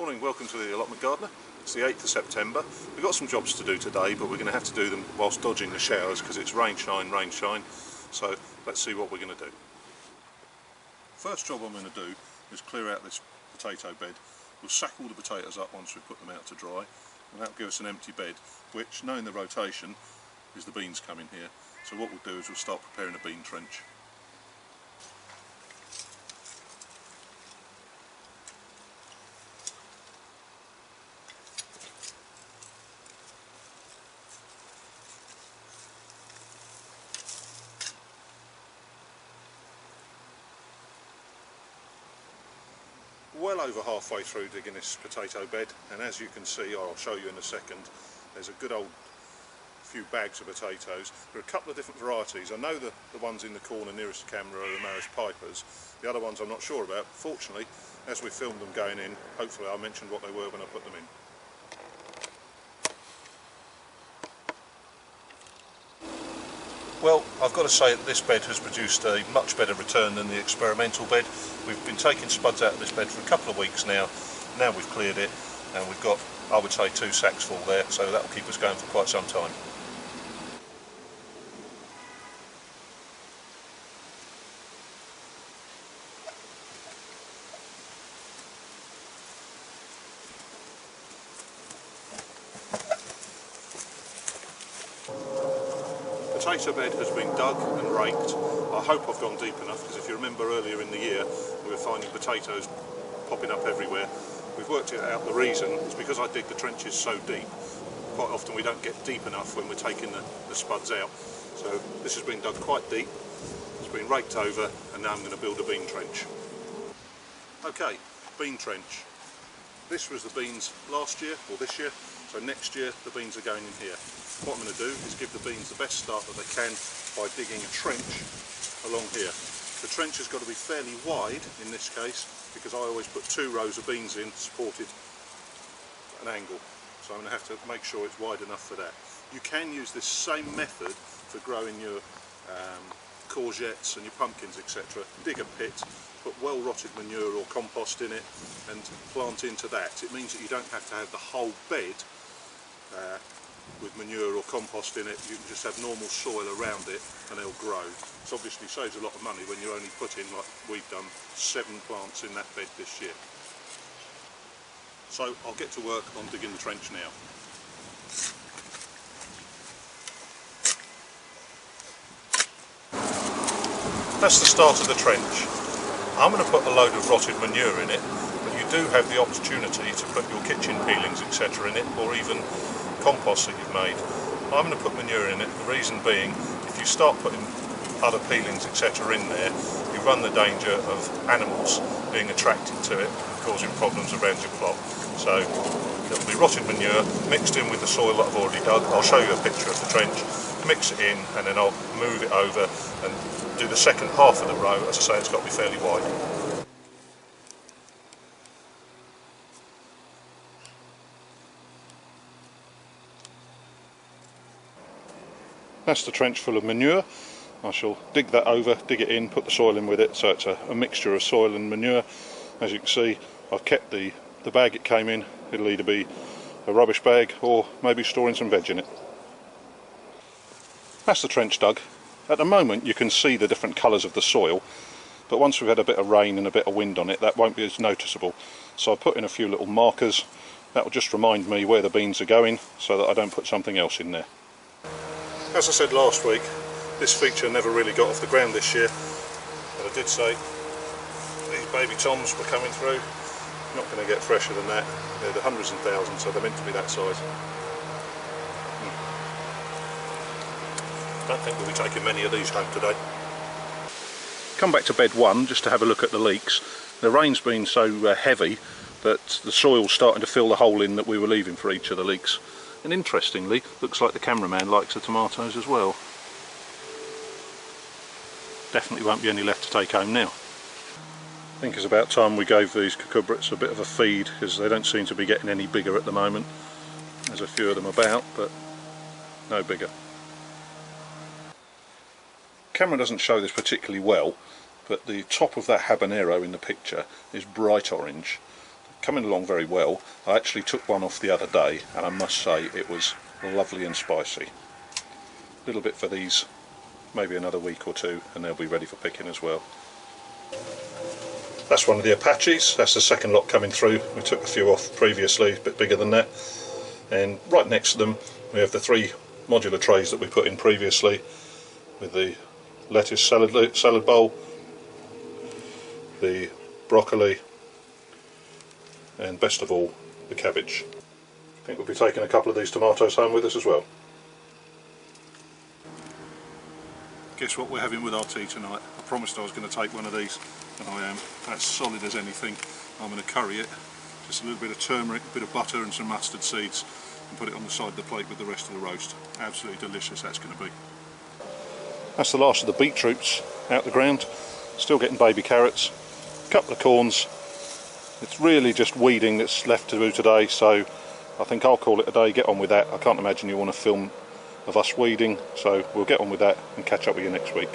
Morning, welcome to the Allotment Gardener. It's the 8th of September. We've got some jobs to do today, but we're going to have to do them whilst dodging the showers because it's rain, shine, rain, shine. So let's see what we're going to do. First job I'm going to do is clear out this potato bed. We'll sack all the potatoes up once we put them out to dry, and that'll give us an empty bed, which, knowing the rotation, is the beans coming here. So what we'll do is we'll start preparing a bean trench. Well over halfway through digging this potato bed, and as you can see, I'll show you in a second, there's a good old few bags of potatoes. There are a couple of different varieties. I know the ones in the corner nearest the camera are the Maris Pipers. The other ones I'm not sure about. Fortunately, as we filmed them going in, hopefully I mentioned what they were when I put them in. Well, I've got to say that this bed has produced a much better return than the experimental bed. We've been taking spuds out of this bed for a couple of weeks now. Now we've cleared it and we've got, I would say, 2 sacks full there, so that will keep us going for quite some time. The potato bed has been dug and raked. I hope I've gone deep enough, because if you remember earlier in the year we were finding potatoes popping up everywhere. We've worked out the reason. It's because I dig the trenches so deep. Quite often we don't get deep enough when we're taking the spuds out. So this has been dug quite deep, it's been raked over, and now I'm going to build a bean trench. Okay, bean trench. This was the beans last year, or this year, so next year the beans are going in here. What I'm going to do is give the beans the best start that they can by digging a trench along here. The trench has got to be fairly wide in this case, because I always put 2 rows of beans in supported at an angle. So I'm going to have to make sure it's wide enough for that. You can use this same method for growing your courgettes and your pumpkins, etc. Dig a pit, put well rotted manure or compost in it and plant into that. It means that you don't have to have the whole bed with manure or compost in it. You can just have normal soil around it and they'll grow. This obviously saves a lot of money when you only put in, like we've done, 7 plants in that bed this year. So I'll get to work on digging the trench now. That's the start of the trench. I'm going to put a load of rotted manure in it, but you do have the opportunity to put your kitchen peelings, etc. in it, or even compost that you've made. I'm going to put manure in it, the reason being, if you start putting other peelings, etc. in there, you run the danger of animals being attracted to it and causing problems around your plot. So it'll be rotted manure mixed in with the soil that I've already dug. I'll show you a picture of the trench, mix it in, and then I'll move it over and do the second half of the row. As I say, it's got to be fairly wide. That's the trench full of manure. I shall dig that over, dig it in, put the soil in with it, so it's a mixture of soil and manure. As you can see, I've kept the bag it came in. It'll either be a rubbish bag or maybe storing some veg in it. That's the trench dug. At the moment you can see the different colours of the soil, but once we've had a bit of rain and a bit of wind on it, that won't be as noticeable. So I put in a few little markers. That will just remind me where the beans are going, so that I don't put something else in there. As I said last week, this feature never really got off the ground this year, but I did say these baby toms were coming through. Not going to get fresher than that. They're the hundreds and thousands, so they're meant to be that size. Don't think we'll be taking many of these home today. Come back to bed 1 just to have a look at the leaks. The rain's been so heavy that the soil's starting to fill the hole in that we were leaving for each of the leeks. And interestingly, looks like the cameraman likes the tomatoes as well. Definitely won't be any left to take home now. I think it's about time we gave these cucurbits a bit of a feed, because they don't seem to be getting any bigger at the moment. There's a few of them about, but no bigger. Camera doesn't show this particularly well, but the top of that habanero in the picture is bright orange. coming along very well. I actually took one off the other day and I must say it was lovely and spicy. A little bit for these, maybe another week or two, and they'll be ready for picking as well. That's one of the Apaches. That's the second lot coming through. We took a few off previously, a bit bigger than that. And right next to them we have the 3 modular trays that we put in previously, with the lettuce salad bowl, the broccoli, and best of all, the cabbage. I think we'll be taking a couple of these tomatoes home with us as well. Guess what we're having with our tea tonight? I promised I was going to take one of these, and I am. That's solid as anything. I'm going to curry it, just a little bit of turmeric, a bit of butter and some mustard seeds, and put it on the side of the plate with the rest of the roast. Absolutely delicious that's going to be. That's the last of the beetroots out the ground. Still getting baby carrots, a couple of corns. It's really just weeding that's left to do today, so I think I'll call it a day. Get on with that. I can't imagine you want to film of us weeding, so we'll get on with that and catch up with you next week.